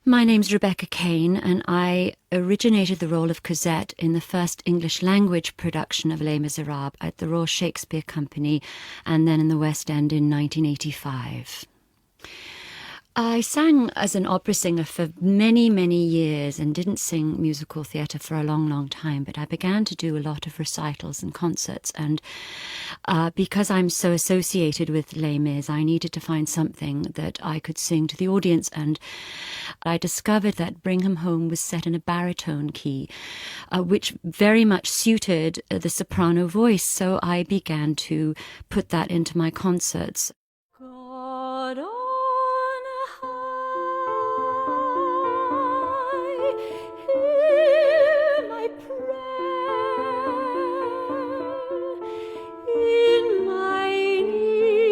My name's Rebecca Caine, and I originated the role of Cosette in the first English language production of Les Misérables at the Royal Shakespeare Company and then in the West End in 1985. I sang as an opera singer for many, many years and didn't sing musical theatre for a long, long time, but I began to do a lot of recitals and concerts, and because I'm so associated with Les Mis, I needed to find something that I could sing to the audience, and I discovered that Bring Him Home was set in a baritone key, which very much suited the soprano voice, so I began to put that into my concerts. God on high, hear my prayer. In my need,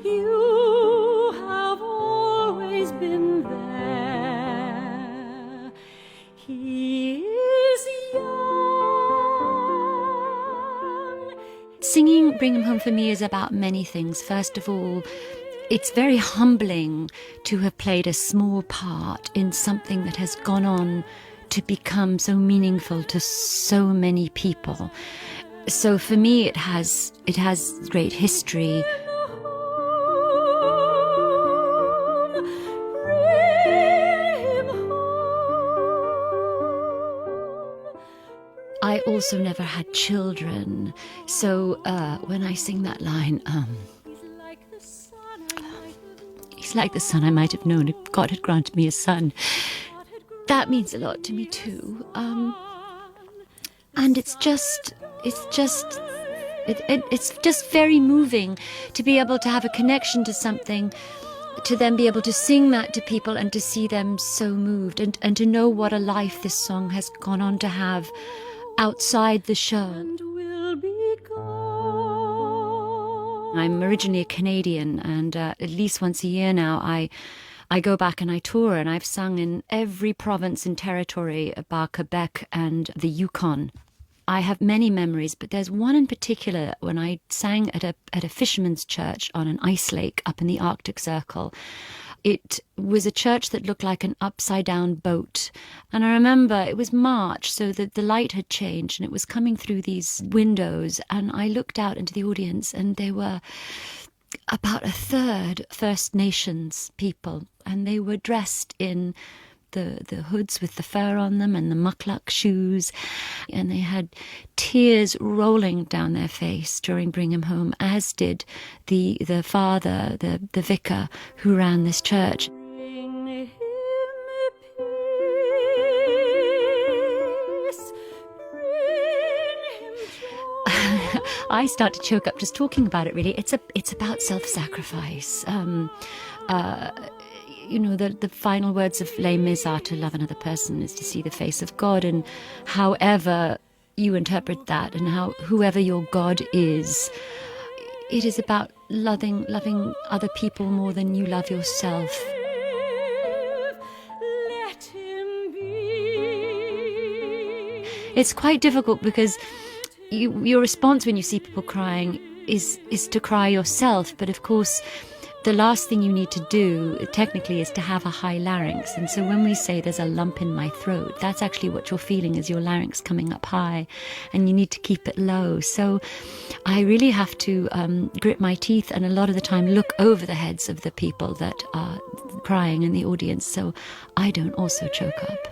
you have always been there. He is young. Singing Bring Him Home for me is about many things. First of all, it's very humbling to have played a small part in something that has gone on to become so meaningful to so many people. So for me, it has great history. I also never had children, so when I sing that line, he's like the son I might have known if God had granted me a son, that means a lot to me too. And it's just very moving to be able to have a connection to something, to then be able to sing that to people and to see them so moved, and to know what a life this song has gone on to have outside the show. I'm originally a Canadian, and at least once a year now I go back and I tour, and I've sung in every province and territory bar Quebec and the Yukon. I have many memories, but there's one in particular when I sang at a fisherman's church on an ice lake up in the Arctic Circle. It was a church that looked like an upside-down boat. And I remember it was March, so that the light had changed and it was coming through these windows. And I looked out into the audience and there were about a third First Nations people. And they were dressed in the hoods with the fur on them and the mukluk shoes, and they had tears rolling down their face during Bring Him Home, as did the father, the vicar who ran this church. Bring him peace, bring him joy. I start to choke up just talking about it, really. It's about self-sacrifice. You know, the final words of Les Mis are to love another person is to see the face of God, and however you interpret that and whoever your God is, it is about loving other people more than you love yourself. Let him be. It's quite difficult because your response when you see people crying is to cry yourself, but of course the last thing you need to do, technically, is to have a high larynx. And so when we say there's a lump in my throat, that's actually what you're feeling, is your larynx coming up high, and you need to keep it low. So I really have to grit my teeth and a lot of the time look over the heads of the people that are crying in the audience so I don't also choke up.